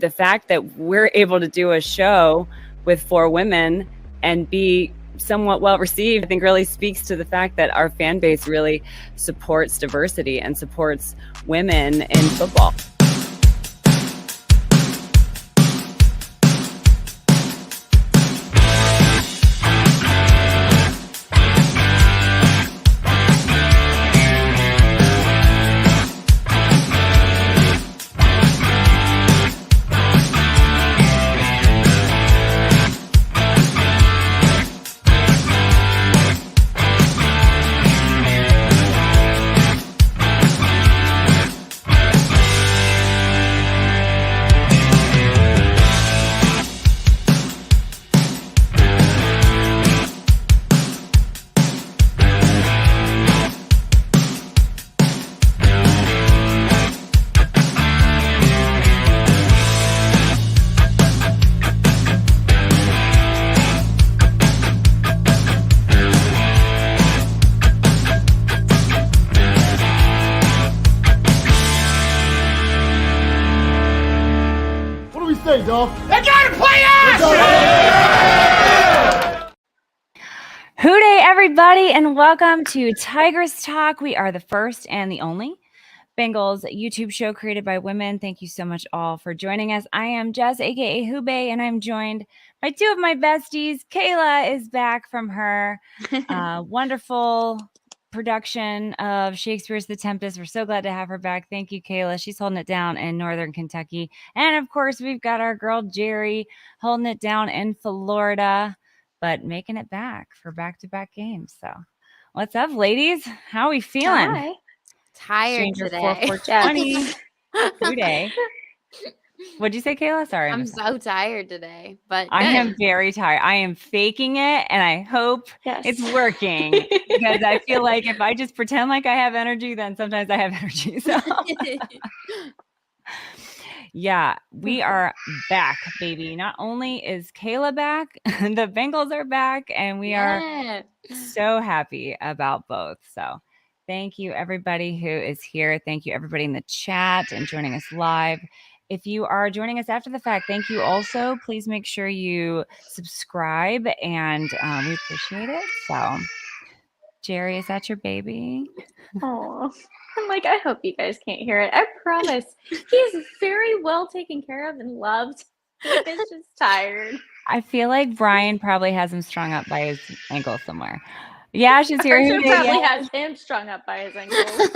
the fact that we're able to do a show with 4 women and be somewhat well received, I think really speaks to the fact that our fan base really supports diversity and supports women in football. Dog. They gotta play us! Hoo day, everybody, and welcome to Tigress Talk. We are the first and the only Bengals YouTube show created by women. Thank you so much all for joining us. I am Jess, aka Hoo Bae, and I'm joined by 2 of my besties. Kayla is back from her wonderful production of Shakespeare's The Tempest. We're so glad to have her back. Thank you, Kayla. She's holding it down in Northern Kentucky. And of course, we've got our girl Jerry holding it down in Florida, but making it back for back-to-back games. So what's up, ladies? How are we feeling? Hi. Tired Stranger today. 4420. Hoo day. What'd you say, Kayla? Sorry. I'm so tired today, but I good. am very tired. I am faking it, and I hope it's working because I feel like if I just pretend like I have energy, then sometimes I have energy. So yeah, we are back, baby. Not only is Kayla back, the Bengals are back, and we are so happy about both. So thank you, everybody who is here. Thank you, everybody in the chat and joining us live. If you are joining us after the fact, thank you also. Please make sure you subscribe, and we appreciate it. So, Jerry, is that your baby? Oh, I'm like, I hope you guys can't hear it. I promise. He's very well taken care of and loved. He's just tired. I feel like Brian probably has him strung up by his ankle somewhere. Yeah, she's here. Arthur probably has him strung up by his ankles.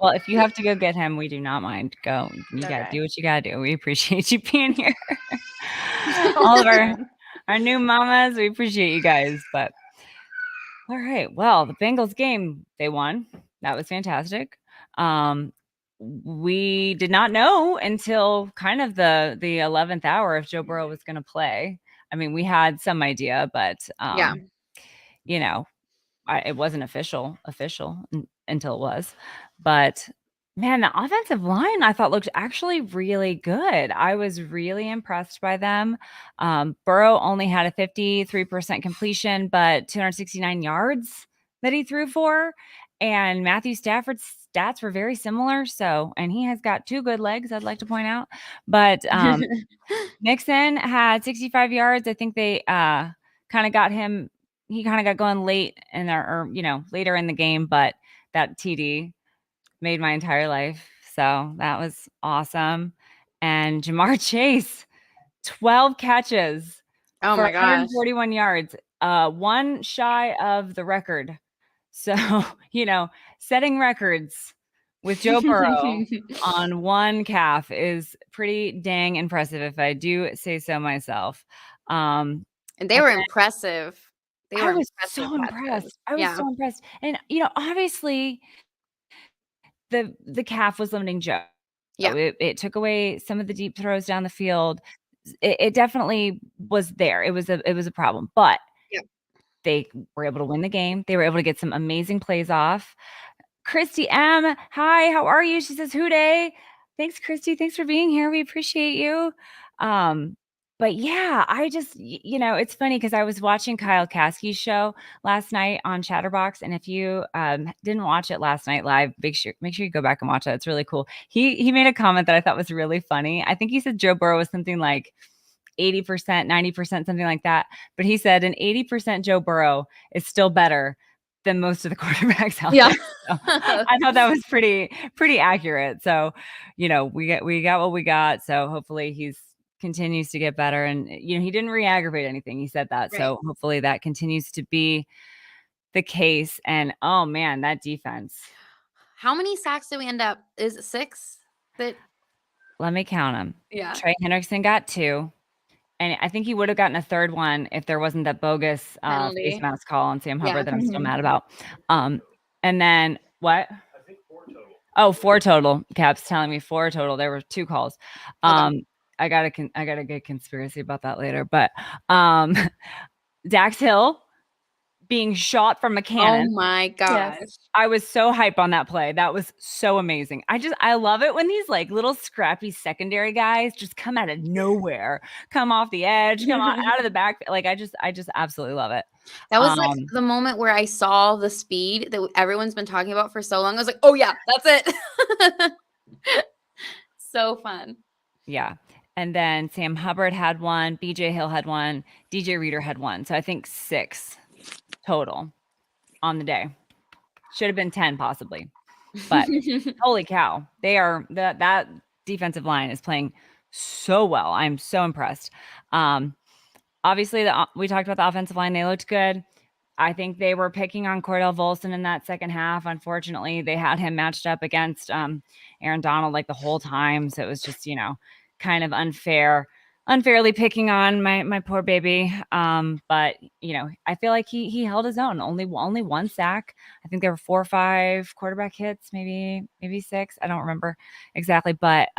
Well, if you have to go get him, we do not mind. Go. You got to do what you got to do. We appreciate you being here. All of our new mamas, we appreciate you guys. But all right. Well, the Bengals game, they won. That was fantastic. We did not know until kind of the 11th hour if Joe Burrow was going to play. I mean, we had some idea, but you know, it wasn't official until it was. But man, the offensive line I thought looked actually really good. I was really impressed by them. Burrow only had a 53% completion, but 269 yards that he threw for. And Matthew Stafford's stats were very similar. So, and he has got 2 good legs, I'd like to point out. But Nixon had 65 yards. I think they kind of got him. He kind of got going late in there, or later in the game. But that TD made my entire life. So that was awesome. And Jamar Chase, 12 catches. Oh my gosh. 141 yards. 1 shy of the record. So, setting records with Joe Burrow on 1 calf is pretty dang impressive, if I do say so myself. And they were impressive. I was so impressed. So impressed. And, obviously the calf was limiting Joe. Yeah. It took away some of the deep throws down the field. It definitely was there. It was a problem, but they were able to win the game. They were able to get some amazing plays off. Christy M. Hi, how are you? She says, Hoo day. Thanks, Christy. Thanks for being here. We appreciate you. But yeah, I just, it's funny because I was watching Kyle Caskey's show last night on Chatterbox, and if you didn't watch it last night live, make sure you go back and watch it. It's really cool. He made a comment that I thought was really funny. I think he said Joe Burrow was something like 80%, 90%, something like that. But he said an 80% Joe Burrow is still better than most of the quarterbacks out there. So I thought that was pretty accurate. So, we got what we got. So hopefully he's continues to get better, and he didn't re-aggravate anything. He said that. Right. So hopefully that continues to be the case. And oh man, that defense. How many sacks did we end up? Is it 6? Let me count them. Yeah. Trey Hendrickson got 2. And I think he would have gotten a 3rd one if there wasn't that bogus face mask call on Sam Hubbard that I'm still mad about. And then what? I think 4 total. Oh, 4 total. Cap's telling me 4 total. There were 2 calls. Okay. I gotta get conspiracy about that later. But Dax Hill being shot from a cannon. Oh my gosh. Yes. I was so hype on that play. That was so amazing. I love it when these like little scrappy secondary guys just come out of nowhere, come off the edge, come out of the back. Like I just absolutely love it. That was like the moment where I saw the speed that everyone's been talking about for so long. I was like, oh yeah, that's it. So fun. Yeah. And then Sam Hubbard had 1, BJ Hill had 1, DJ Reader had 1. So I think 6 total on the day. Should have been 10 possibly. But holy cow, that defensive line is playing so well. I'm so impressed. Obviously we talked about the offensive line. They looked good. I think they were picking on Cordell Volson in that second half. Unfortunately, they had him matched up against Aaron Donald like the whole time. So it was just, kind of unfairly picking on my poor baby. But I feel like he held his own. Only 1 sack. I think there were 4 or 5 quarterback hits, maybe 6. I don't remember exactly. But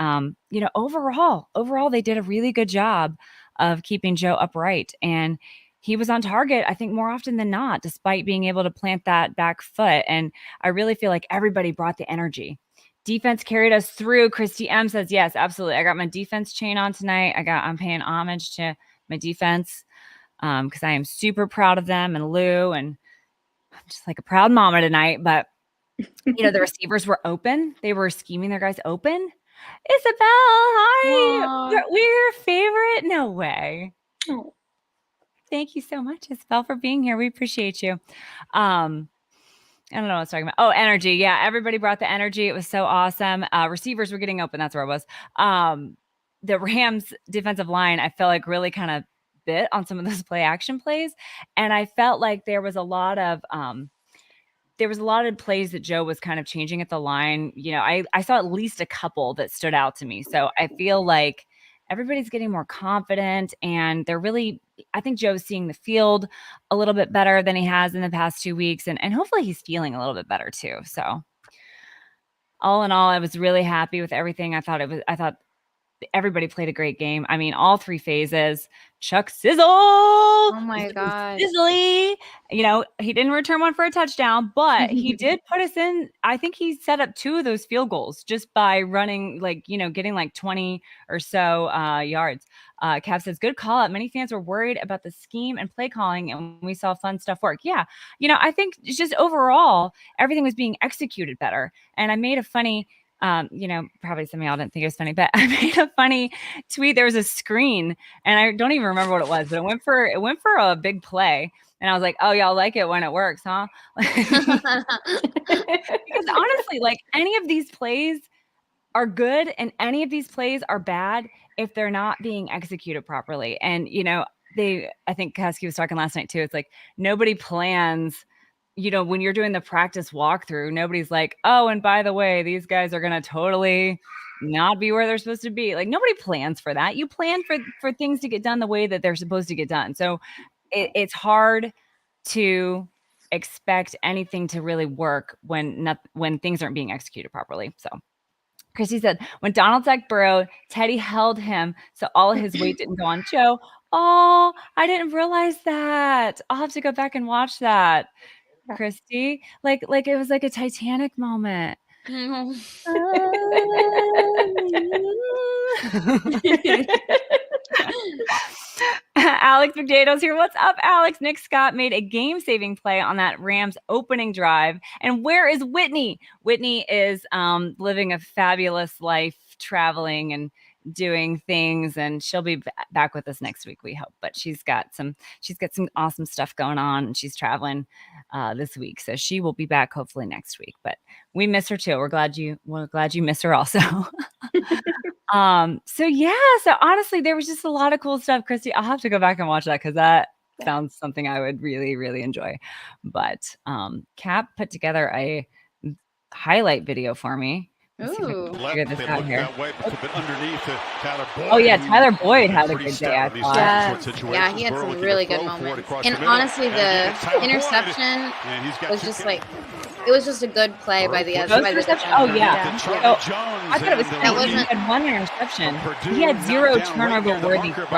overall they did a really good job of keeping Joe upright, and he was on target, I think, more often than not, despite being able to plant that back foot. And I really feel like everybody brought the energy. Defense carried us through. Christy M says, yes, absolutely. I got my defense chain on tonight. I'm paying homage to my defense because I am super proud of them and Lou, and I'm just like a proud mama tonight. But, the receivers were open. They were scheming their guys open. Isabel, hi. We're your favorite. No way. Oh. Thank you so much, Isabel, for being here. We appreciate you. I don't know what I was talking about. Oh, energy. Yeah, everybody brought the energy. It was so awesome. Receivers were getting open. That's where I was. The Rams defensive line, I felt like really kind of bit on some of those play action plays. And I felt like there was a lot of plays that Joe was kind of changing at the line. I saw at least a couple that stood out to me. So I feel like everybody's getting more confident, and I think Joe's seeing the field a little bit better than he has in the past 2 weeks. And hopefully he's feeling a little bit better too. So all in all, I was really happy with everything. I thought everybody played a great game. I mean, all 3 phases. Chuck Sizzle. Oh my God. Sizzly. He didn't return one for a touchdown, but he did put us in. I think he set up 2 of those field goals just by running, getting like 20 or so yards. Cav says, good call out. Many fans were worried about the scheme and play calling, and we saw fun stuff work. Yeah. I think just overall, everything was being executed better. And I made a funny probably some of y'all didn't think it was funny, but I made a funny tweet. There was a screen, and I don't even remember what it was, but it went for a big play. And I was like, oh, y'all like it when it works, huh? Because honestly, like, any of these plays are good and any of these plays are bad if they're not being executed properly. And, I think Kasky was talking last night too. It's like nobody plans, when you're doing the practice walkthrough, nobody's like, oh, and by the way, these guys are going to totally not be where they're supposed to be. Like, nobody plans for that. You plan for things to get done the way that they're supposed to get done. So it's hard to expect anything to really work when things aren't being executed properly. So Christy said, when Donald sacked Burrow, Teddy held him so all of his weight didn't go on Joe. Oh, I didn't realize that. I'll have to go back and watch that. Christy, like it was like a Titanic moment. Alex McDado's here. What's up, Alex? Nick Scott made a game-saving play on that Rams opening drive. And where is Whitney? Whitney is living a fabulous life, traveling and doing things, and she'll be back with us next week, we hope. But she's got some awesome stuff going on, and she's traveling this week, so she will be back hopefully next week. But we miss her too. We're glad you miss her also. So honestly, there was just a lot of cool stuff. Christy, I'll have to go back and watch that because that sounds something I would really, really enjoy. But Cap put together a highlight video for me. Figure this out here. Oh yeah, Tyler Boyd had a good day, I thought. Yeah, he had some really good moments. And honestly, the interception was just like, it was just a good play by the other. Oh yeah. So, I thought it was he had one interception. He had 0 turnover worthy throws.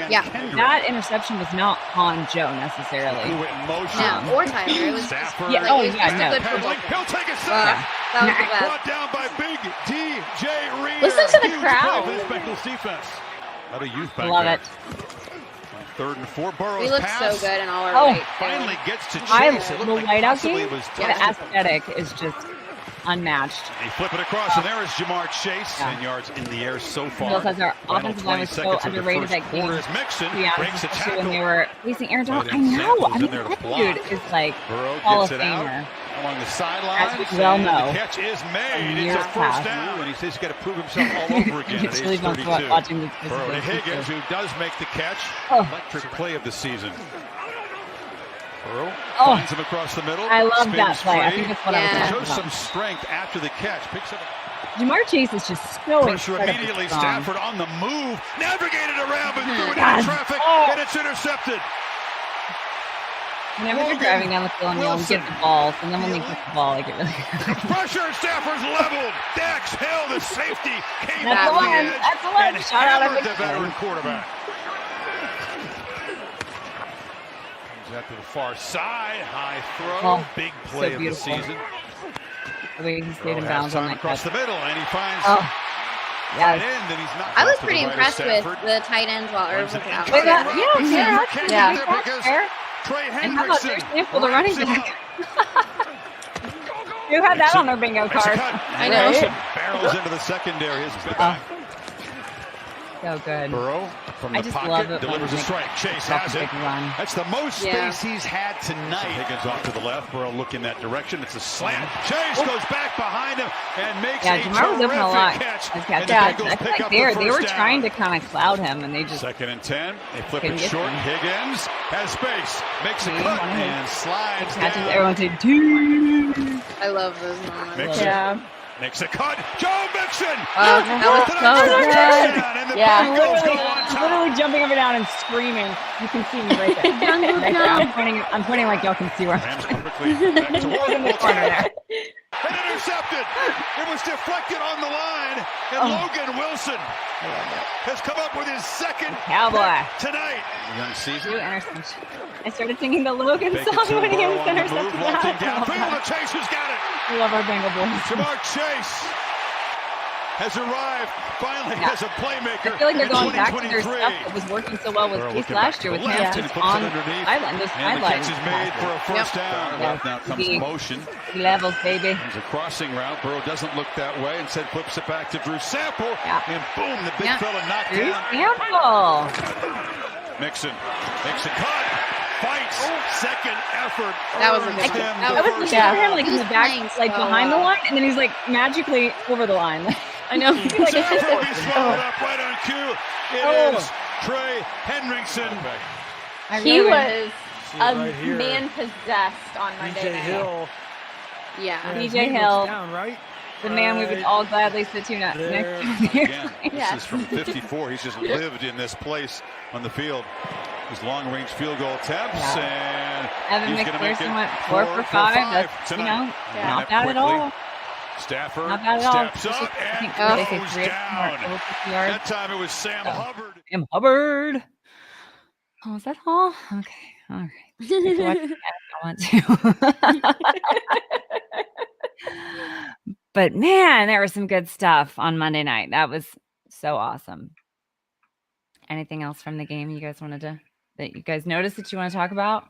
Yeah. That interception was not on Joe necessarily. No, or Tyler. It was just, no. He'll take a sack. That was the best. Brought down by big DJ Reader. Listen to the crowd. Bengals defense. Another youth back Love there. it. 3rd and 4. Burrow's We look pass. so good in all our white. Finally gets to Chase. It The looked like whiteout possibly game, it was the aesthetic is just unmatched. He flip it across, and there is Jamar Chase. 10 yards in the air so far. Because our offensive line was so underrated that game. Mixon breaks a Especially tackle. when they were facing Aaron Donald. I know. I mean, that dude is like Burrow Hall of gets it out Famer. along the sidelines. As we well know. The catch is made. Years It's a first past. down, and he says he's got to prove himself all over again at It's age really fun 32. watching this. Burrow to Higgins, who does make the catch. Oh. Electric play of the season. Burrow Oh. finds him across the middle. I love that spins play. I free. think that's what I was Yeah. talking Shows about. some strength after the catch. Picks up Jamar Chase is just so pressure incredibly immediately. strong. Stafford on the move. Navigated around, but threw it God. into traffic, Oh. and it's intercepted. Whenever they're Logan driving down the field and they'll get the ball, and then when they get the ball, I get really Pressure, Stafford's leveled. Dax Hill, the safety, came That's off the the one. edge That's the one. and Shout out hammered the everybody. veteran quarterback. Comes out to the far side, high throw, Oh, big so play of the beautiful. season. the way he stayed Burrow in has bounds on time that across catch. the middle, and he finds Oh, tight yes. end, and he's not. I was to the pretty right of impressed with Stafford. the tight ends while Irv was out. Wait, Yeah. yeah, Yeah. Because Trey And how about Hendrickson Drew Sample, the running wraps him back? up. Who had that on their bingo Makes a card? cut. I know. Hendrickson barrels into the secondary. His back. So good. Burrow from I the just love pocket it delivers a when strike. Chase Drop has a it. big run. That's the most Yeah. space he's had tonight. Higgins off to the left. Burrow look in that direction. It's a slant. Chase goes back behind him and makes Yeah, a Jamar was open a lot. terrific catch. As And the yeah, Bengals I pick feel like up they the were first trying to down. kind of cloud him, and they just 2nd and 10. They flip couldn't it get short. there. Higgins has space. Makes a See, cut one of his and slides catches. down. Everyone said, "Dude." I love those moments. Mixon Yeah. makes a cut. Joe Mixon. That was With an so untouched good. touchdown, and the Yeah. Bengals go on top. Literally jumping up and down and screaming. You can see me right there. Right there. I'm pointing like y'all can see where I'm Rams quickly back to work. in the corner there. And intercepted. It was deflected on the line, and Logan Wilson has come up with his second Cowboy. pick tonight. Young season. Two interceptions. I started singing the Logan Fake it song to when he Burrow was on the move, intercepted. lofting I love downfield. that. The Chase has got it. I love our Bengal boys. Jamar Chase has arrived. Finally Yeah. as a playmaker. I feel like they're in going back to their 2023. stuff that was working so well with Burrow Chase looking last back year to with the him left, and just he flips on it underneath. island. This And the sideline. catch is made for a first down. Yep. Now comes The- motion. Levels, baby. There's a crossing route. Burrow doesn't look that way. Instead flips it back to Drew Sample. Yeah. And boom, the big Yeah. fella knocked Drew down. Sample. Mixon makes a cut. Fights. Second effort. That was a earns good one. them That the I was first looking down. for him like in the He's back, playing like so behind the well. line, and then he's like magically over the line. I know. He's like, Sample, he's swallowed up right on cue. It is Trey Hendrickson. I He really was right here. man possessed on Monday DJ night. Hill. Yeah. and his DJ knee looks Hill. down, right? the man we would Right all gladly sit to next there. year. Again, this Yes. is from 54. He's just lived in this place on the field. His long-range field goal attempts, and Evan he's gonna make McPherson it went 4 for 5. That's, you tonight. know, Yeah. not bad at all. Stafford Not bad at all. steps up I and think Oh. they say goes 3 down. over 50 yards. That time it was Sam Hubbard. Sam Hubbard. Oh, is that all? Okay. All right. I can watch it if I want to. But man, there was some good stuff on Monday night. That was so awesome. anything else from the game you guys that you guys noticed that you want to talk about?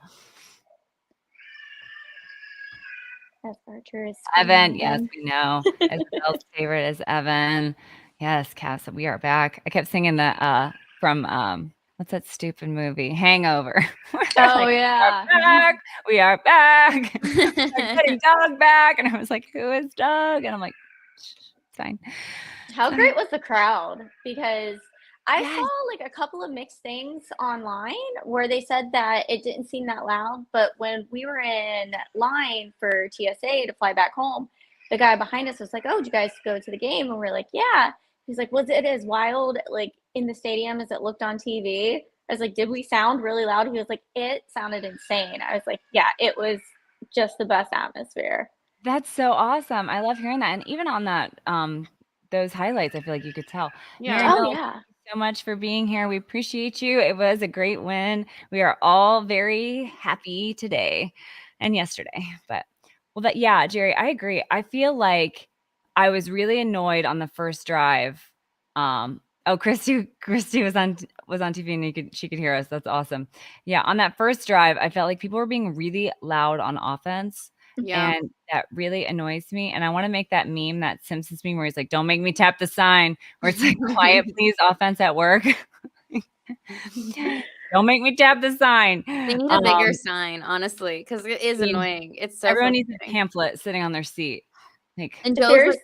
Archer is Evan, yes, we know. Isabel's favorite is Evan. Yes, Cass, we are back. I kept singing the from what's that stupid movie? Hangover. Oh yeah. We are back. We're getting Doug back. And I was like, who is Doug? And I'm like, it's fine. How great was the crowd? Because I saw like a couple of mixed things online where they said that it didn't seem that loud, but when we were in line for TSA to fly back home, the guy behind us was like, "Oh, did you guys go to the game?" And we're like, "Yeah." He's like, "Was it as wild like in the stadium as it looked on TV?" I was like, "Did we sound really loud?" He was like, "It sounded insane." I was like, "Yeah, it was just the best atmosphere." That's so awesome. I love hearing that. And even on that those highlights, I feel like you could tell. Yeah. Mary Oh Bell, yeah. thank you so much for being here. We appreciate you. It was a great win. We are all very happy today and yesterday. But yeah, Jerry, I agree. I feel like I was really annoyed on the first drive. Christy was on TV and she could hear us. That's awesome. Yeah, on that first drive, I felt like people were being really loud on offense. Yeah. And that really annoys me. And I want to make that meme, that Simpsons meme where he's like, don't make me tap the sign, where it's like, quiet, please, offense at work. Don't make me tap the sign. They need a bigger sign, honestly, because it is annoying. It's so everyone needs a pamphlet sitting on their seat. Like, and Joe's like,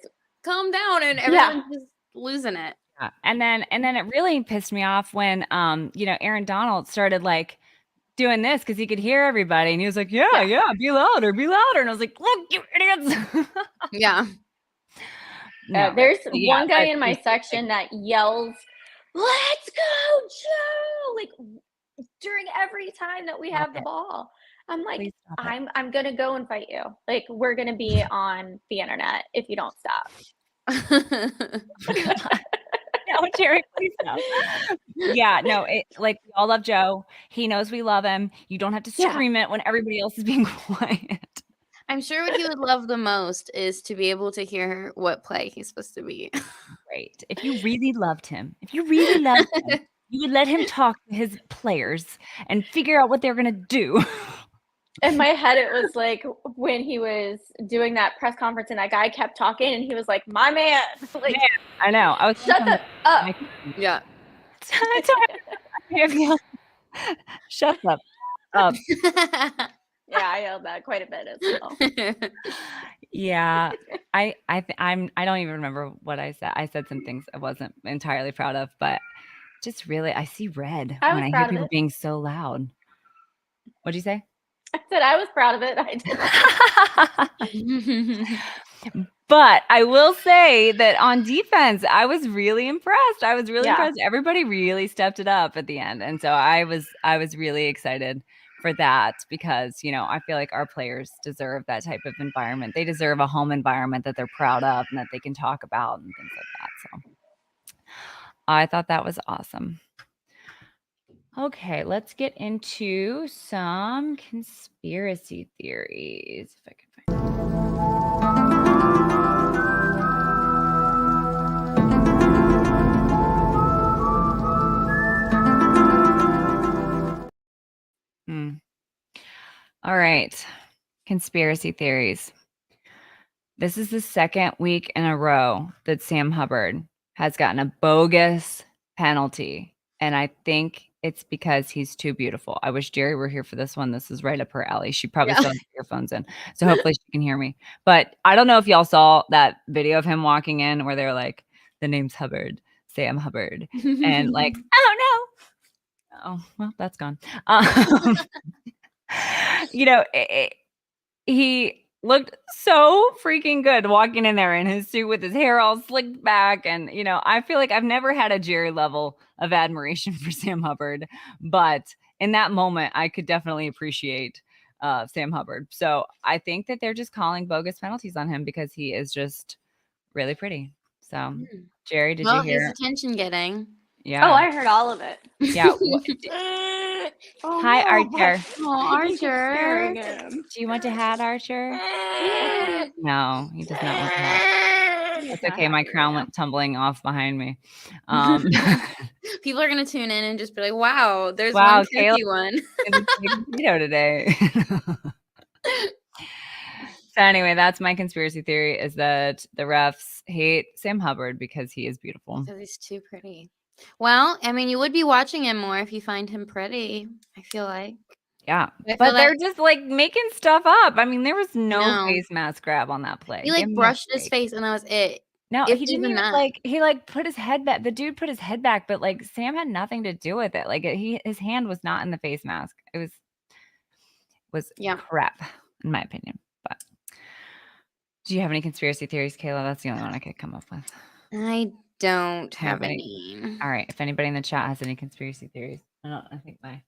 calm down, and everyone's just losing it. Yeah. And then it really pissed me off when Aaron Donald started like doing this because he could hear everybody, and he was like, yeah, be louder, and I was like, look, you idiots. Yeah. There's one guy in my section that yells, "Let's go, Joe!" like during every time that we have the ball. I'm like, I'm gonna go and fight you. Like, we're gonna be on the internet if you don't stop. No, Jerry, please no. Yeah, no, we all love Joe. He knows we love him. You don't have to scream it when everybody else is being quiet. I'm sure what he would love the most is to be able to hear what play he's supposed to be. Right. If you really loved him, you would let him talk to his players and figure out what they're gonna do. In my head, it was like when he was doing that press conference and that guy kept talking and he was like, "My man." Like, I know. I was shut the up. Yeah. Shut up. Yeah, I yelled that quite a bit as well. Yeah. I don't even remember what I said. I said some things I wasn't entirely proud of, but just really I see red when I hear people being so loud. What'd you say? I said I was proud of it. I did. But I will say that on defense, I was really impressed. I was really impressed. Everybody really stepped it up at the end. And so I was really excited for that because, I feel like our players deserve that type of environment. They deserve a home environment that they're proud of and that they can talk about and things like that. So I thought that was awesome. Okay, let's get into some conspiracy theories. If I can find them. All right, conspiracy theories. This is the second week in a row that Sam Hubbard has gotten a bogus penalty, and I think it's because he's too beautiful. I wish Jerry were here for this one. This is right up her alley. She probably still has earphones in, so hopefully she can hear me. But I don't know if y'all saw that video of him walking in where they're like, the name's Hubbard, Sam Hubbard. And like, oh no. Oh, well, that's gone. He looked so freaking good walking in there in his suit with his hair all slicked back. And, I feel like I've never had a Jerry level of admiration for Sam Hubbard. But in that moment, I could definitely appreciate Sam Hubbard. So I think that they're just calling bogus penalties on him because he is just really pretty. So, Jerry, did you hear? His attention getting. Yeah. Oh, I heard all of it. Yeah. Hi, Archer. Oh, Archer. Do you want a hat, Archer? No, he does not want a hat. It's okay. My crown went tumbling off behind me. People are gonna tune in and just be like, "Wow, there's Wow, one tricky one." Potato today. So anyway, that's my conspiracy theory: is that the refs hate Sam Hubbard because he is beautiful. Because he's too pretty. Well, I mean, you would be watching him more if you find him pretty. I feel like. Yeah, but they're just like making stuff up. I mean, there was no face mask grab on that play. He like brushed his face and that was it. No, If he didn't even that. he put his head back. The dude put his head back, but like Sam had nothing to do with it. Like his hand was not in the face mask. It was crap, in my opinion. But do you have any conspiracy theories, Kayla? That's the only one I could come up with. I don't have any. All right. If anybody in the chat has any conspiracy theories, I think my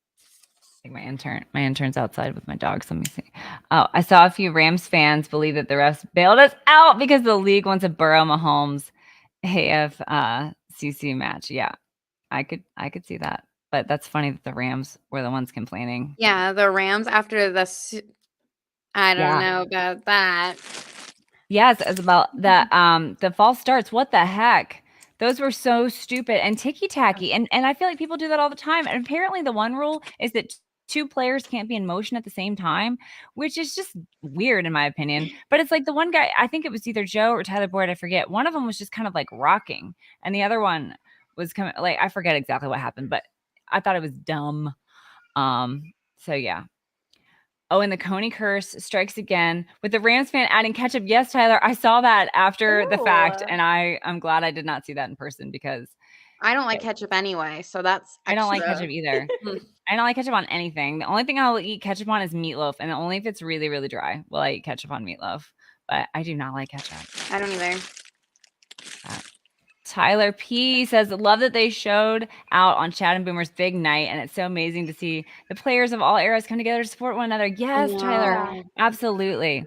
intern's outside with my dogs. Let me see. Oh, I saw a few Rams fans believe that the refs bailed us out because the league wants a Burrow Mahomes AFCC match. Yeah, I could see that. But that's funny that the Rams were the ones complaining. Yeah, the Rams after I don't know about that. Yes, it's about the false starts. What the heck? Those were so stupid and ticky-tacky. And I feel like people do that all the time. And apparently the one rule is that two players can't be in motion at the same time, which is just weird in my opinion. But it's like the one guy, I think it was either Joe or Tyler Boyd, I forget. One of them was just kind of like rocking, and the other one was coming, like, I forget exactly what happened, but I thought it was dumb. So yeah. Oh, and the Coney curse strikes again with the Rams fan adding ketchup. Yes, Tyler, I saw that after the fact, and I'm glad I did not see that in person because I don't like ketchup anyway, so that's I don't like ketchup either. I don't like ketchup on anything. The only thing I'll eat ketchup on is meatloaf, and only if it's really, really dry will I eat ketchup on meatloaf. But I do not like ketchup. I don't either. Tyler P says, love that they showed out on Chad and Boomer's big night, and it's so amazing to see the players of all eras come together to support one another. Yes, Tyler, absolutely.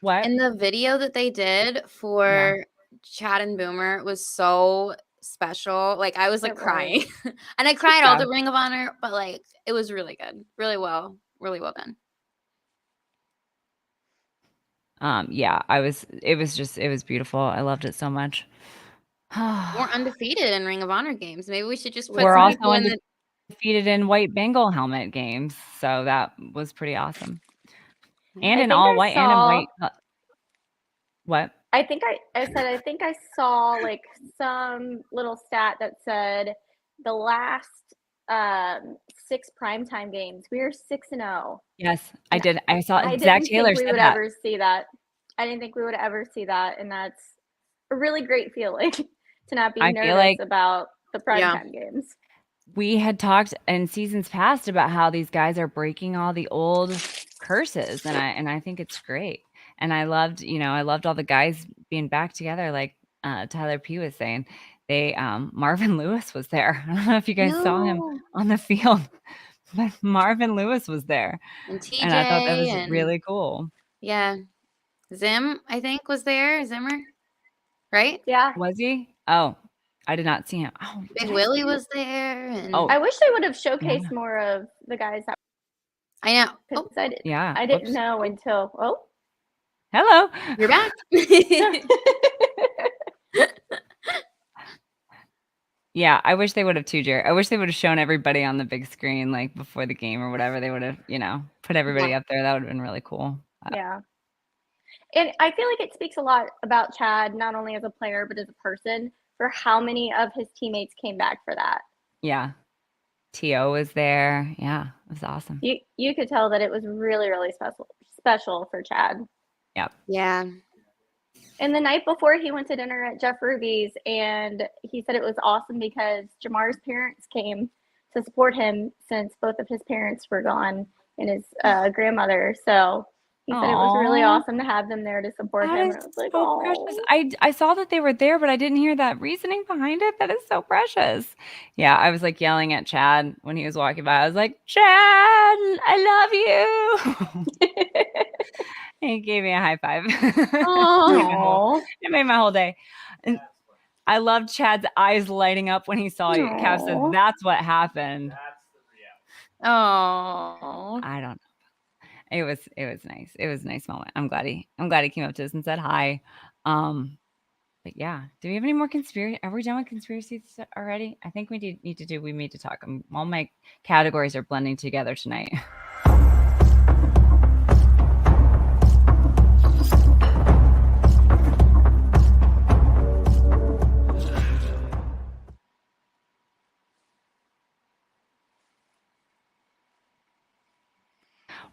What? And the video that they did for Chad and Boomer was so special. Like I was like crying, and I cried all the Ring of Honor, but like it was really good, really well done. Yeah, it was beautiful. I loved it so much. We're undefeated in Ring of Honor games. Maybe we should just put we're also undefeated in white Bengal helmet games, so that was pretty awesome. And in all white and in white. What? I think I saw like some little stat that said the last 6 primetime games we were 6-0. Yes, I did. I saw Zach Taylor said that. Ever see that. I didn't think we would ever see that, and that's a really great feeling to not be nervous about the primetime games. We had talked in seasons past about how these guys are breaking all the old curses, and I think it's great. And I loved all the guys being back together, like Tyler P was saying. Marvin Lewis was there. I don't know if you guys saw him on the field, but Marvin Lewis was there. And TJ, and I thought that was really cool. Yeah. Zim, I think, was there. Zimmer, right? Yeah. Was he? Oh, I did not see him. Oh, Big Willie was there. And I wish they would have showcased more of the guys that. I know. I didn't know until. Oh, hello. You're back. Yeah, I wish they would have too, Jared. I wish they would have shown everybody on the big screen, like before the game or whatever. They would have, put everybody up there. That would have been really cool. Yeah. And I feel like it speaks a lot about Chad, not only as a player, but as a person, for how many of his teammates came back for that. Yeah. T.O. was there. Yeah, it was awesome. You could tell that it was really, really special for Chad. Yep. Yeah. And the night before, he went to dinner at Jeff Ruby's, and he said it was awesome because Jamar's parents came to support him since both of his parents were gone and his grandmother. So he said it was really awesome to have them there to support him. That is so precious. I saw that they were there, but I didn't hear that reasoning behind it. That is so precious. Yeah, I was like yelling at Chad when he was walking by. I was like, Chad, I love you. He gave me a high five. It made my whole day. And I loved Chad's eyes lighting up when he saw you. Cav said, that's what happened. Oh, I don't know. It was nice. It was a nice moment. I'm glad he came up to us and said hi. But yeah, do we have any more conspiracy? Are we done with conspiracies already? I think we need to talk. All my categories are blending together tonight.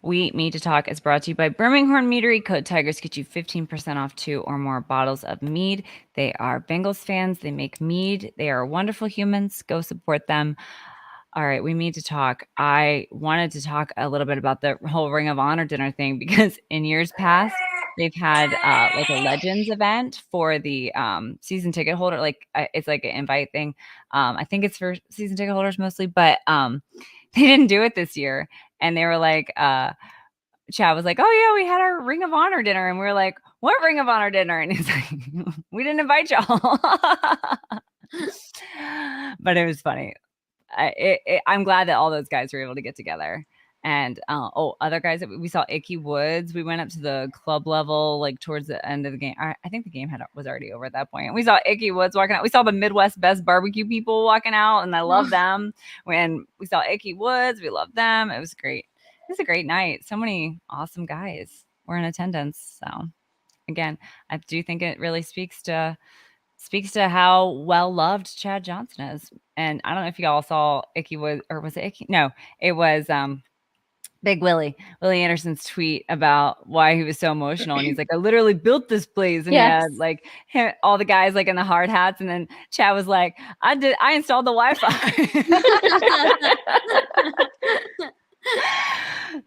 We Need to Talk is brought to you by Birmingham Meadery. Code Tigress gets you 15% off 2 or more bottles of mead. They are Bengals fans. They make mead. They are wonderful humans. Go support them. All right, we need to talk. I wanted to talk a little bit about the whole Ring of Honor dinner thing because in years past, they've had like a Legends event for the season ticket holder. Like it's like an invite thing. I think it's for season ticket holders mostly, but they didn't do it this year. And they were like, Chad was like, "Oh yeah, we had our Ring of Honor dinner," and we were like, "What Ring of Honor dinner?" And he's like, "We didn't invite y'all." But it was funny. I'm glad that all those guys were able to get together. And other guys that we saw, Icky Woods. We went up to the club level, like towards the end of the game. I think the game was already over at that point. We saw Icky Woods walking out. We saw the Midwest Best Barbecue people walking out, and I love them. When we saw Icky Woods, we loved them. It was great. It was a great night. So many awesome guys were in attendance. So again, I do think it really speaks to how well loved Chad Johnson is. And I don't know if you all saw Icky Woods, or was it Icky? No, it was Big Willie Anderson's tweet about why he was so emotional. And he's like, I literally built this place. And he had like all the guys like in the hard hats. And then Chad was like, I installed the Wi-Fi.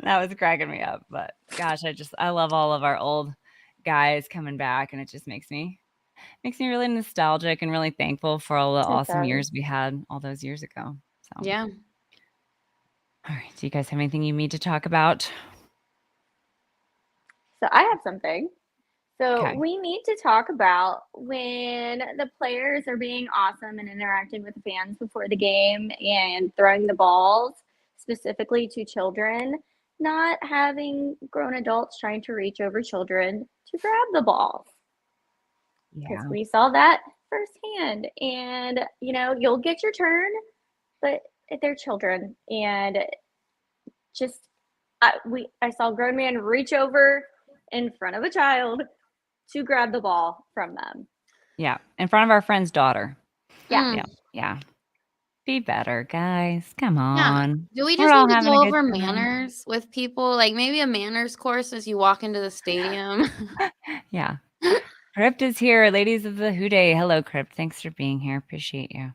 That was cracking me up. But gosh, I love all of our old guys coming back. And it just makes me really nostalgic and really thankful for all the awesome years we had all those years ago. So yeah. All right. Do you guys have anything you need to talk about? So I have something. So we need to talk about when the players are being awesome and interacting with the fans before the game and throwing the balls specifically to children, not having grown adults trying to reach over children to grab the balls. Because we saw that firsthand. And, you know, you'll get your turn, but they're children. And just, I saw a grown man reach over in front of a child to grab the ball from them. Yeah. In front of our friend's daughter. Yeah. Yeah. Be better, guys. Come on. Do we just need to go over manners with people? Like maybe a manners course as you walk into the stadium. Yeah. Crypt is here. Ladies of the Who Day. Hello, Crypt. Thanks for being here. Appreciate you.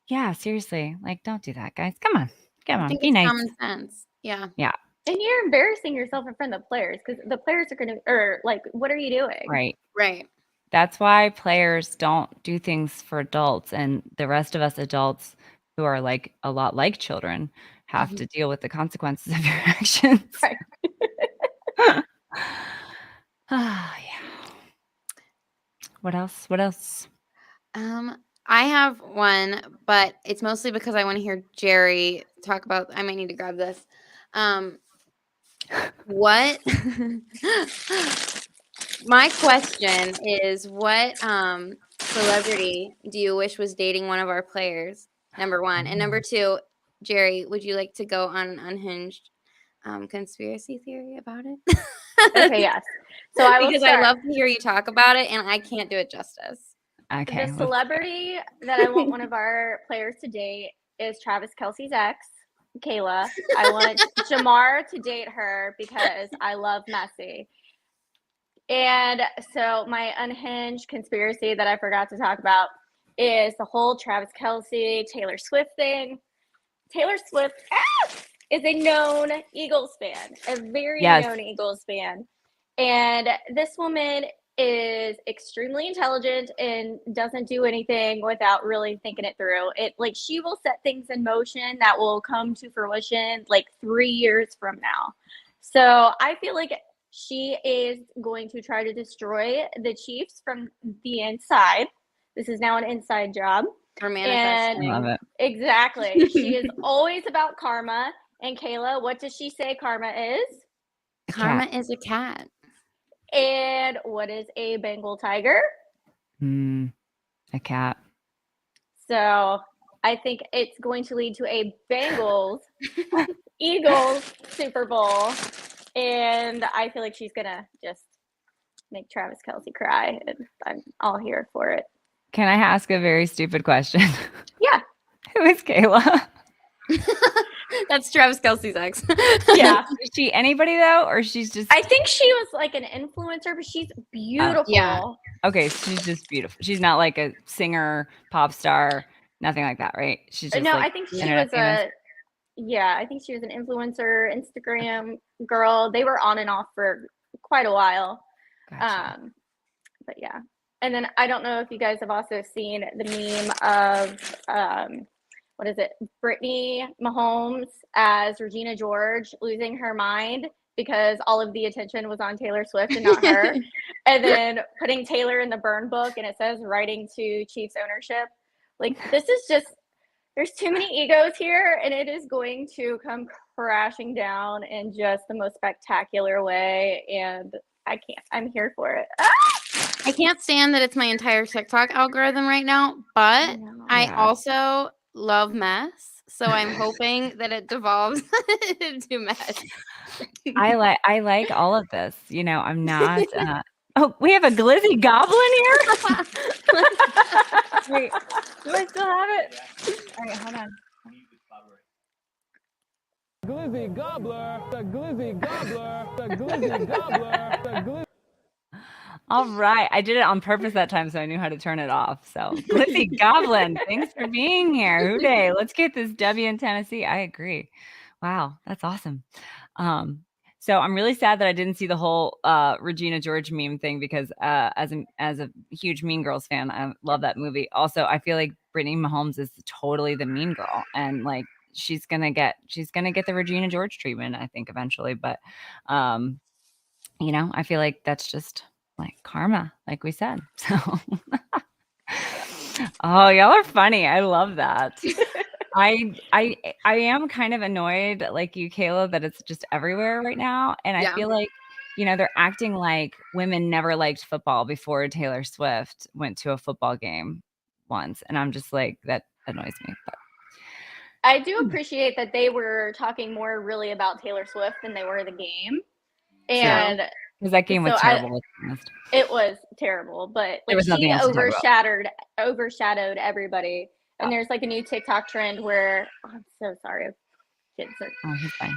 Yeah, seriously. Like, don't do that, guys. Come on. Come on. Be nice. Common sense. Yeah. Yeah. And you're embarrassing yourself in front of the players because the players are going to, or like, what are you doing? Right. Right. That's why players don't do things for adults, and the rest of us adults who are like a lot like children have to deal with the consequences of your actions. Right. Yeah. What else? I have one, but it's mostly because I want to hear Jerry talk about. I might need to grab this. What? My question is, what celebrity do you wish was dating one of our players? Number one. And number two, Jerry, would you like to go on an unhinged conspiracy theory about it? Okay, yes. So I love to hear you talk about it, and I can't do it justice. Okay. The celebrity that I want one of our players to date is Travis Kelce's ex, Kayla. I want Jamar to date her because I love Messi. And so my unhinged conspiracy that I forgot to talk about is the whole Travis Kelce, Taylor Swift thing. Taylor Swift is a known Eagles fan, a very known Eagles fan. And this woman is extremely intelligent and doesn't do anything without really thinking it through. She will set things in motion that will come to fruition like 3 years from now. So I feel like she is going to try to destroy the Chiefs from the inside. This is now an inside job. For manifesting. I love it. Exactly. She is always about karma. And Kayla, what does she say karma is? Karma is a cat. And what is a Bengal tiger? A cat. So I think it's going to lead to a Bengals Eagles Super Bowl, and I feel like she's gonna just make Travis Kelce cry, and I'm all here for it. Can I ask a very stupid question? Yeah. Who is Kayla? That's Travis Kelce's ex. Yeah. Is she anybody though, or she's just? I think she was like an influencer, but she's beautiful. Yeah. Okay, so she's just beautiful. She's not like a singer, pop star, nothing like that, right? She's just No, like I think she internet was famous. I think she was an influencer, Instagram girl. They were on and off for quite a while. Gotcha. But yeah. And then I don't know if you guys have also seen the meme of what is it? Brittany Mahomes as Regina George losing her mind because all of the attention was on Taylor Swift and not her. And then putting Taylor in the burn book and it says writing to Chiefs ownership. Like, this is just, there's too many egos here, and it is going to come crashing down in just the most spectacular way. And I'm here for it. I can't stand that it's my entire TikTok algorithm right now, but I also love mess. So I'm hoping that it devolves into mess. I like all of this. You know, I'm not. Oh, we have a glizzy goblin here. Wait, do I still have it? All right, hold on. Glizzy gobbler, the glizzy gobbler, the glizzy gobbler, the glizzy. All right, I did it on purpose that time, so I knew how to turn it off. So, glizzy goblin, thanks for being here. Hooday! Let's get this W in Tennessee. I agree. Wow, that's awesome. So I'm really sad that I didn't see the whole Regina George meme thing because as a huge Mean Girls fan, I love that movie. Also, I feel like Brittany Mahomes is totally the mean girl, and like she's gonna get the Regina George treatment, I think, eventually. But you know, I feel like that's just like karma, like we said. So oh, y'all are funny. I love that. I am kind of annoyed, like you, Kayla, that it's just everywhere right now. And I feel like, you know, they're acting like women never liked football before Taylor Swift went to a football game once. And I'm just like, that annoys me. But I do appreciate that they were talking more really about Taylor Swift than they were the game. And because that game was terrible. It was terrible, but like she overshadowed everybody. And there's like a new TikTok trend where I'm so sorry. Oh, he's fine.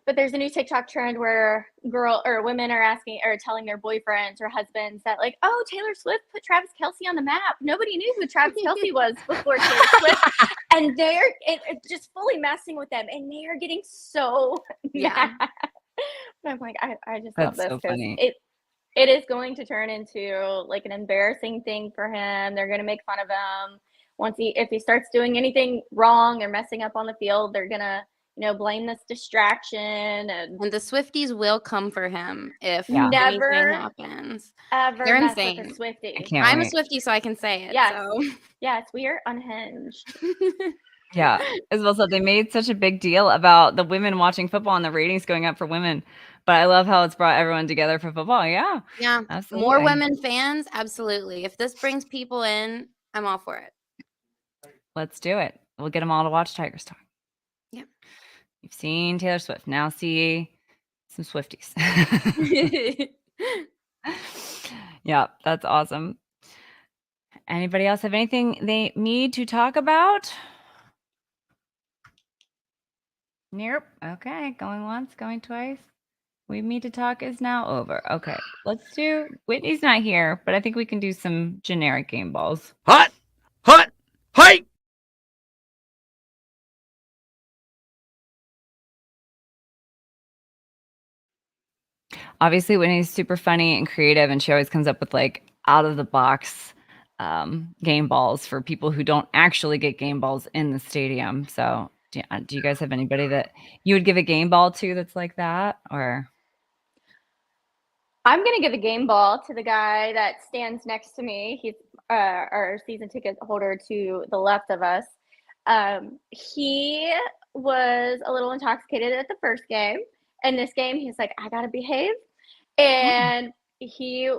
But there's a new TikTok trend where women are asking or telling their boyfriends or husbands that like, oh, Taylor Swift put Travis Kelce on the map. Nobody knew who Travis Kelce was before Taylor Swift. And they're just fully messing with them. And they are getting so mad. But I'm like, I just love this because it is going to turn into like an embarrassing thing for him. They're going to make fun of him. If he starts doing anything wrong or messing up on the field, they're going to, you know, blame this distraction. And the Swifties will come for him if anything happens. Ever They're mess insane. with a Swiftie. I'm a Swiftie, so I can say it. Yes. So. Yes, we are unhinged. Yeah. Isabel said they made such a big deal about the women watching football and the ratings going up for women. But I love how it's brought everyone together for football. Yeah. Yeah. Absolutely. More women fans. Absolutely. If this brings people in, I'm all for it. Let's do it. We'll get them all to watch Tigress Talk. Yeah. You've seen Taylor Swift. Now see some Swifties. Yeah, that's awesome. Anybody else have anything they need to talk about? Nope. Okay. Going once, going twice. We need to talk is now over. Okay. Let's do Whitney's not here, but I think we can do some generic game balls. Hot! Hot! Hike! Obviously, Whitney's super funny and creative, and she always comes up with like out of the box game balls for people who don't actually get game balls in the stadium. So, do you guys have anybody that you would give a game ball to that's like that? Or I'm gonna give a game ball to the guy that stands next to me. He's our season ticket holder to the left of us. He was a little intoxicated at the first game. And this game, he's like, I gotta behave. And he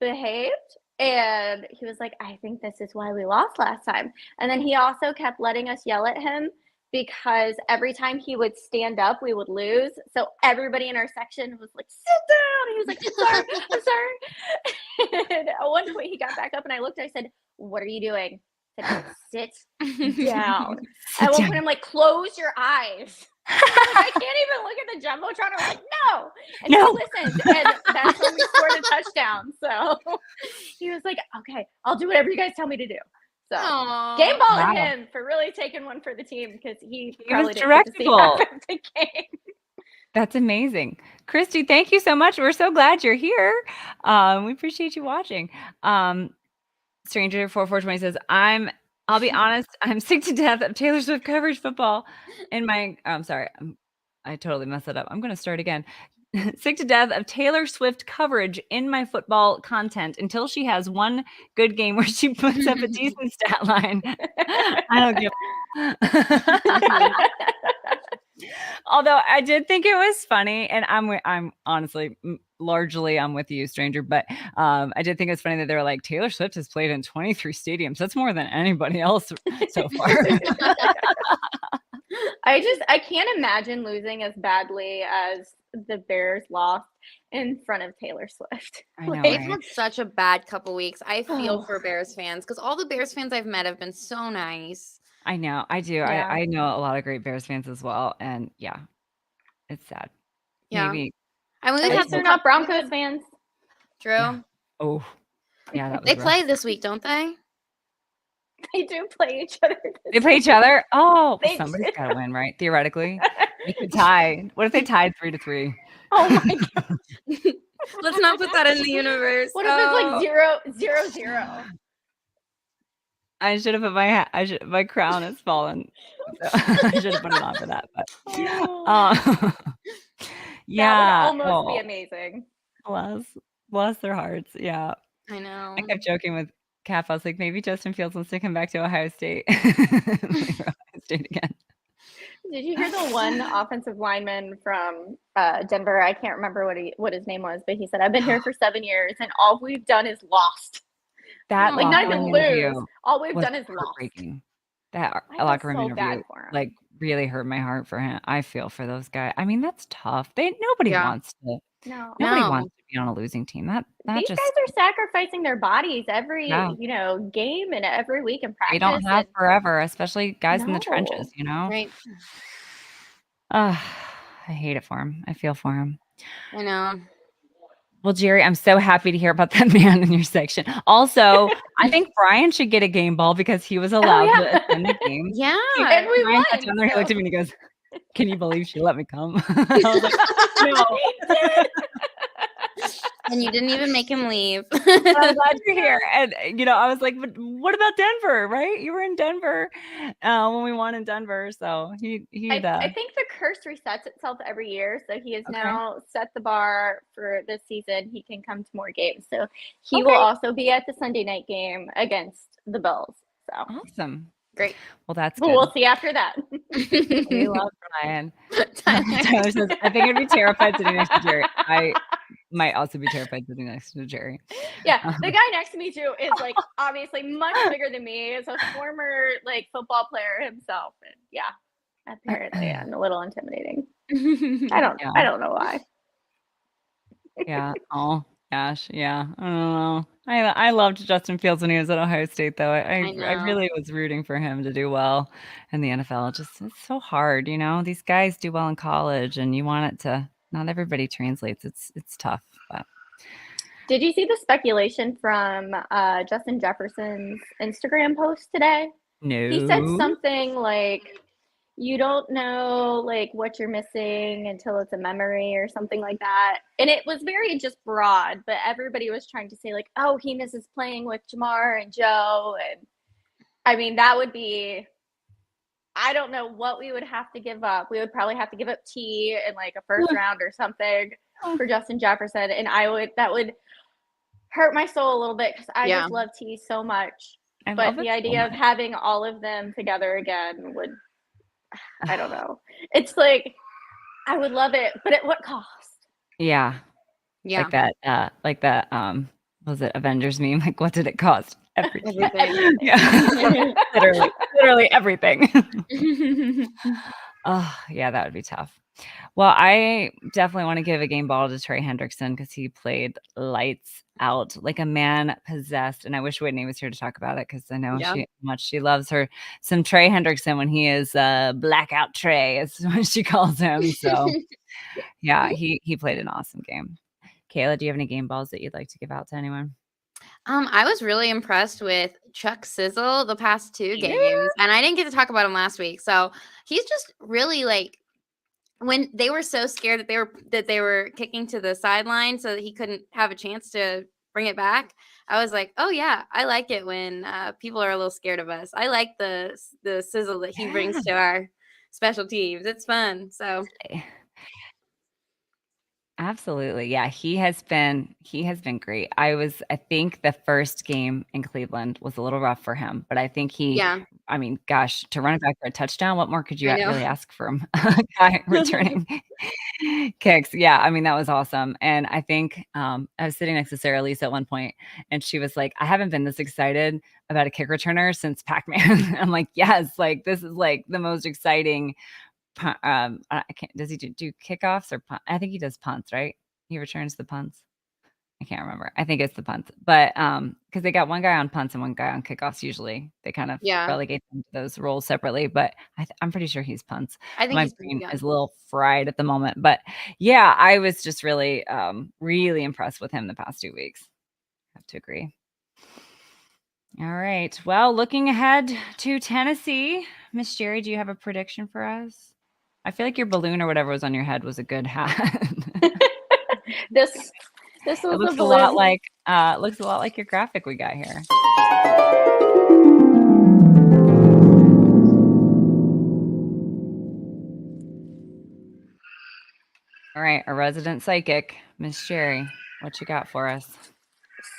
behaved And he was like, I think this is why we lost last time. And then he also kept letting us yell at him because every time he would stand up, we would lose. So everybody in our section was like, sit down. And he was like, I'm sorry. And at one point he got back up and I looked and I said, what are you doing? I said, sit down. At one point I'm like, close your eyes. I can't even look at the jumbotron. I was like, no. And No. he listened. And that's when we scored a touchdown. So he was like, okay, I'll do whatever you guys tell me to do. So game ball at him for really taking one for the team because he probably didn't get to see half of the game. That's amazing. Christy, thank you so much. We're so glad you're here. We appreciate you watching. Stranger 4420 says, I'll be honest, I'm sick to death of Taylor Swift coverage football in my I'm sorry. I totally messed it up. I'm going to start again. Sick to death of Taylor Swift coverage in my football content until she has one good game where she puts up a decent stat line. I don't give Although I did think it was funny, and I'm honestly largely I'm with you, stranger, but I did think it was funny that they were like, Taylor Swift has played in 23 stadiums. That's more than anybody else so far. I can't imagine losing as badly as the Bears lost in front of Taylor Swift. I know, They've had such a bad couple weeks. I feel for Bears fans because all the Bears fans I've met have been so nice. I know. I do. Yeah. I know a lot of great Bears fans as well. And yeah, it's sad. Yeah. Maybe. I mean, At least they're not Broncos fans. True. Yeah. Oh, yeah. That was They rough. play this week, don't they? They do play each other. They play each other? Oh, They somebody's do. got to win, right? Theoretically. They could tie. What if they tied 3-3? Oh my god. Let's not put that in the universe. What if it's like 0-0? I should have put my crown has fallen. So I should have put it on for that. But yeah. That would almost be amazing. Bless their hearts. Yeah. I know. I kept joking with Cap. I was like, maybe Justin Fields wants to come back to Ohio State. Ohio State again. Did you hear the one offensive lineman from Denver? I can't remember what his name was, but he said, I've been here for 7 years and all we've done is lost. That like not even interview lose. All we've was done is lost. heartbreaking. That I locker room feel so interview bad for him. like really hurt my heart for him. I feel for those guys. I mean, that's tough. Nobody wants to. No. Nobody wants to be on a losing team. These guys are sacrificing their bodies every game and every week in practice. They don't have forever, especially guys in the trenches. Right. I hate it for him. I feel for him. I know. Well, Jerry, I'm so happy to hear about that man in your section. Also, I think Brian should get a game ball because he was allowed to attend the game. Yeah. And we Brian won. sat down there, he looked at me and he goes, can you believe she let me come? I was like, no. And you didn't even make him leave. I'm glad you're here. And, I was like, but what about Denver, right? You were in Denver when we won in Denver. So I think the curse resets itself every year. So he has now set the bar for this season. He can come to more games. So he will also be at the Sunday night game against the Bills. So awesome. Great. Well, that's good. We'll see after that. We love Brian. Tyler says, I think I'd be terrified sitting next to Jerry. I might also be terrified sitting next to Jerry. Yeah, the guy next to me too is like obviously much bigger than me. Is a former football player himself, and yeah, apparently I'm a little intimidating. I don't know why. Yeah. Oh gosh. Yeah. I don't know. I loved Justin Fields when he was at Ohio State, though. I really was rooting for him to do well in the NFL. It's so hard, These guys do well in college, and you want it to. Not everybody translates. It's tough. But did you see the speculation from Justin Jefferson's Instagram post today? No. He said something like, you don't know what you're missing until it's a memory or something like that. And it was very just broad, but everybody was trying to say oh, he misses playing with Jamar and Joe. And I mean, that would be, I don't know what we would have to give up. We would probably have to give up T in a first round or something for Justin Jefferson. And that would hurt my soul a little bit because I just love T so much. But the idea of having all of them together again would, I don't know. It's I would love it, but at what cost? Yeah. Yeah. Like that was it Avengers meme? Like, what did it cost? Everything. Everything. Yeah. literally everything. Oh, yeah, that would be tough. Well, I definitely want to give a game ball to Trey Hendrickson because he played lights out like a man possessed. And I wish Whitney was here to talk about it because I know Yeah. she loves her some Trey Hendrickson when he is blackout Trey is what she calls him. So yeah, he played an awesome game. Kayla, do you have any game balls that you'd like to give out to anyone? I was really impressed with Chuck Sizzle the past 2 Yeah. games, and I didn't get to talk about him last week. So he's just really like when they were so scared that they were kicking to the sideline so that he couldn't have a chance to bring it back. I was like, oh yeah, I like it when people are a little scared of us. I like the sizzle that he brings to our special teams. It's fun. So Absolutely. Yeah, he has been great. I think the first game in Cleveland was a little rough for him, but I think yeah, I mean, gosh, to run it back for a touchdown, what more could you I know. really ask from a guy returning kicks? Yeah, I mean, that was awesome. And I think I was sitting next to Sarah Lisa at one point, and she was like, I haven't been this excited about a kick returner since Pac-Man. I'm like, yes, like this is like the most exciting I can't. Does he do kickoffs or punt? I think he does punts, right? He returns the punts. I can't remember. I think it's the punts, but because they got one guy on punts and one guy on kickoffs. Usually, they kind of relegate them to those roles separately. But I'm pretty sure he's punts. I think My he's brain is a little fried at the moment, but yeah, I was just really, really impressed with him the past 2 weeks. I have to agree. All right. Well, looking ahead to Tennessee, Miss Jerry, do you have a prediction for us? I feel like your balloon or whatever was on your head was a good hat. This was It looks a a lot balloon. like your graphic we got here. All right, a resident psychic, Miss Jerry, what you got for us?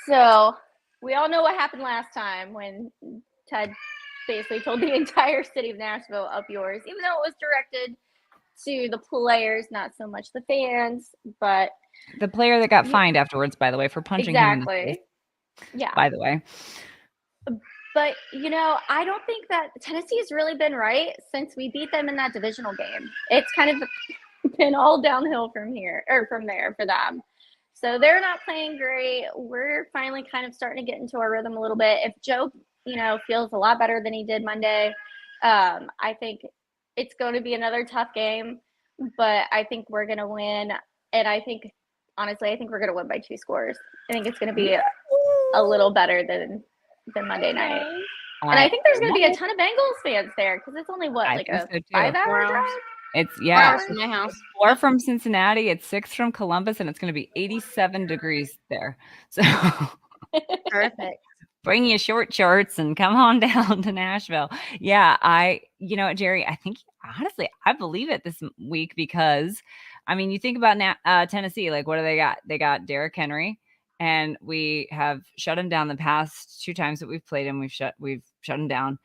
So we all know what happened last time when Ted basically told the entire city of Nashville up yours, even though it was directed to the players, not so much the fans, but the player that got fined afterwards, by the way, for punching him in the face. Yeah. By the way. But, I don't think that Tennessee has really been right since we beat them in that divisional game. It's kind of been all downhill from there for them. So they're not playing great. We're finally kind of starting to get into our rhythm a little bit. If Joe, feels a lot better than he did Monday, I think it's going to be another tough game, but I think we're going to win. And honestly, I think we're going to win by 2 scores. I think it's going to be a little better than Monday night. And I think there's going to be a ton of Bengals fans there because it's only like a 5-hour drive? It's 4 hours from my house. 4 from Cincinnati. It's 6 from Columbus, and it's going to be 87 degrees there. So perfect. Bring your short shorts and come on down to Nashville. Yeah, you know what, Jerry? I think honestly, I believe it this week because, I mean, you think about Tennessee. Like, what do they got? They got Derrick Henry, and we have shut him down the past 2 times that we've played him. We've shut him down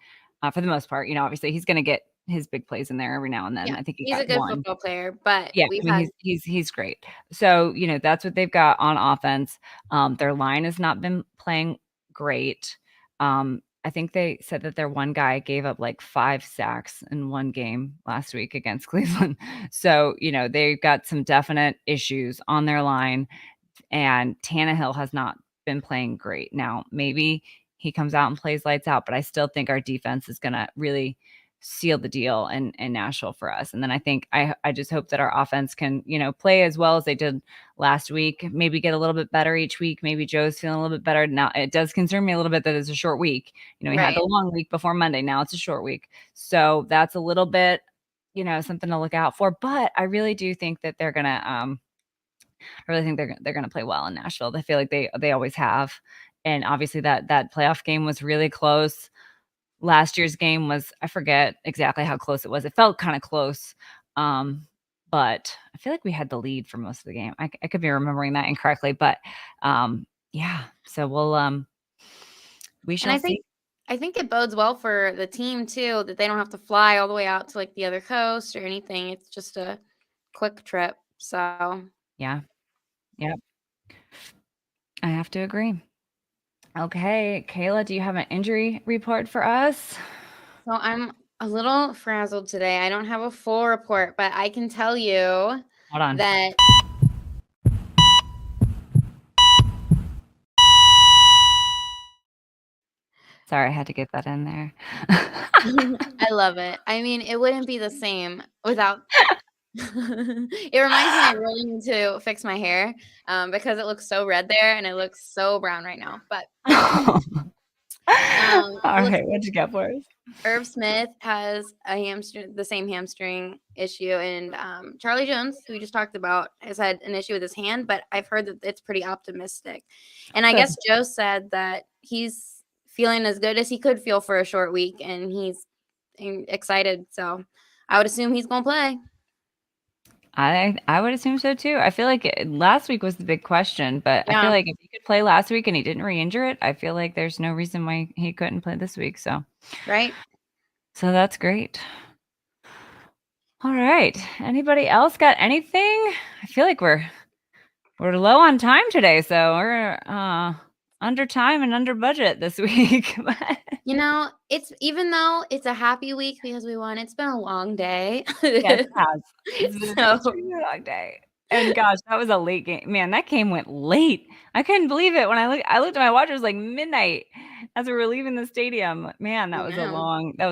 for the most part. Obviously, he's going to get his big plays in there every now and then. I think he's a good football player, but yeah, he's great. So that's what they've got on offense. Their line has not been playing great. I think they said that their one guy gave up like 5 sacks in one game last week against Cleveland. So they've got some definite issues on their line, and Tannehill has not been playing great. Now maybe he comes out and plays lights out, but I still think our defense is going to really seal the deal in Nashville for us. And then I think I just hope that our offense can, play as well as they did last week, maybe get a little bit better each week. Maybe Joe's feeling a little bit better. Now it does concern me a little bit that it's a short week. We had the long week before Monday. Now it's a short week. So that's a little bit, something to look out for. But I really do think that they're going to, I really think they're going to play well in Nashville. I feel like they always have. And obviously that playoff game was really close. Last year's game was, I forget exactly how close it was. It felt kind of close. But I feel like we had the lead for most of the game. I could be remembering that incorrectly, but yeah. So we shall see. I think it bodes well for the team too, that they don't have to fly all the way out to like the other coast or anything. It's just a quick trip. So yeah. Yep. I have to agree. Okay, Kayla, do you have an injury report for us? So I'm a little frazzled today. I don't have a full report, but I can tell you Hold on. that Sorry, I had to get that in there. I love it. I mean, it wouldn't be the same without it reminds me I really need to fix my hair because it looks so red there and it looks so brown right now. But All right, what'd you get for us? Irv Smith has the same hamstring issue, and Charlie Jones, who we just talked about, has had an issue with his hand, but I've heard that it's pretty optimistic. And I guess Joe said that he's feeling as good as he could feel for a short week, and he's excited. So I would assume he's going to play. I would assume so too. I feel like last week was the big question, but I feel like if he could play last week and he didn't re-injure it, I feel like there's no reason why he couldn't play this week. So, right. So that's great. All right. Anybody else got anything? I feel like we're low on time today, so we're under time and under budget this week. You know, it's even though it's a happy week because we won, it's been a long day. Yes, it has. It's been an extremely long day. And gosh, that was a late game. Man, that game went late. I couldn't believe it when I looked at my watch. It was like midnight as we were leaving the stadium. Man, that was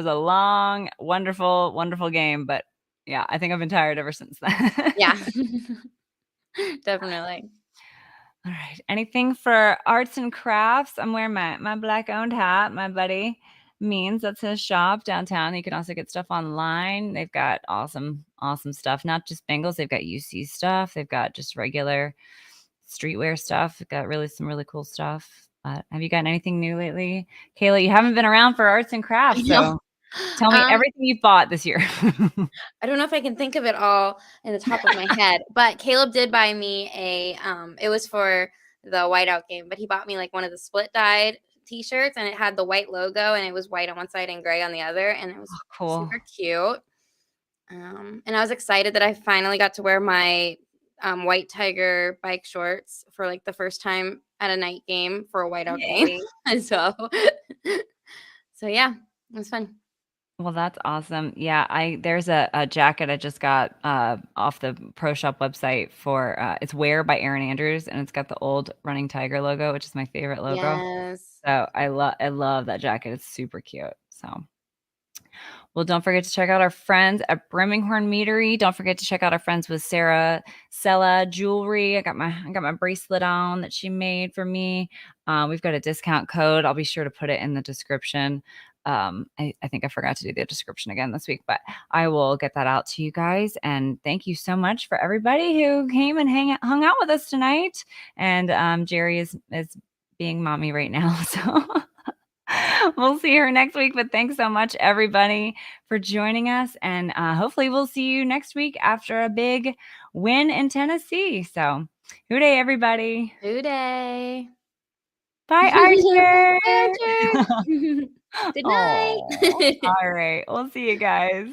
a long, wonderful, wonderful game. But yeah, I think I've been tired ever since then. Yeah, definitely. All right. Anything for arts and crafts? I'm wearing my black owned hat. My buddy Means, that's his shop downtown. You can also get stuff online. They've got awesome stuff. Not just Bengals. They've got UC stuff. They've got just regular streetwear stuff. They've got some really cool stuff. Have you gotten anything new lately? Kayla, you haven't been around for arts and crafts, so tell me everything you've bought this year. I don't know if I can think of it all in the top of my head, but Caleb did buy me it was for the whiteout game, but he bought me like one of the split dyed t-shirts, and it had the white logo, and it was white on one side and gray on the other, and it was cool. super cute. And I was excited that I finally got to wear my white tiger bike shorts for like the first time at a night game for a whiteout game. And so yeah, it was fun. Well, that's awesome. Yeah, there's a jacket I just got off the Pro Shop website for it's Wear by Erin Andrews, and it's got the old Running Tiger logo, which is my favorite logo. Yes. So I love that jacket. It's super cute. So, well, don't forget to check out our friends at Brimminghorn Meadery. Don't forget to check out our friends with Sarah Sella Jewelry. I got my bracelet on that she made for me. We've got a discount code. I'll be sure to put it in the description. I think I forgot to do the description again this week, but I will get that out to you guys. And thank you so much for everybody who came and hung out with us tonight. And Jerry is being mommy right now, so we'll see her next week. But thanks so much, everybody, for joining us. And hopefully we'll see you next week after a big win in Tennessee. So, hooday, everybody. Hooday. Bye, Archer. Good night. All right. We'll see you guys.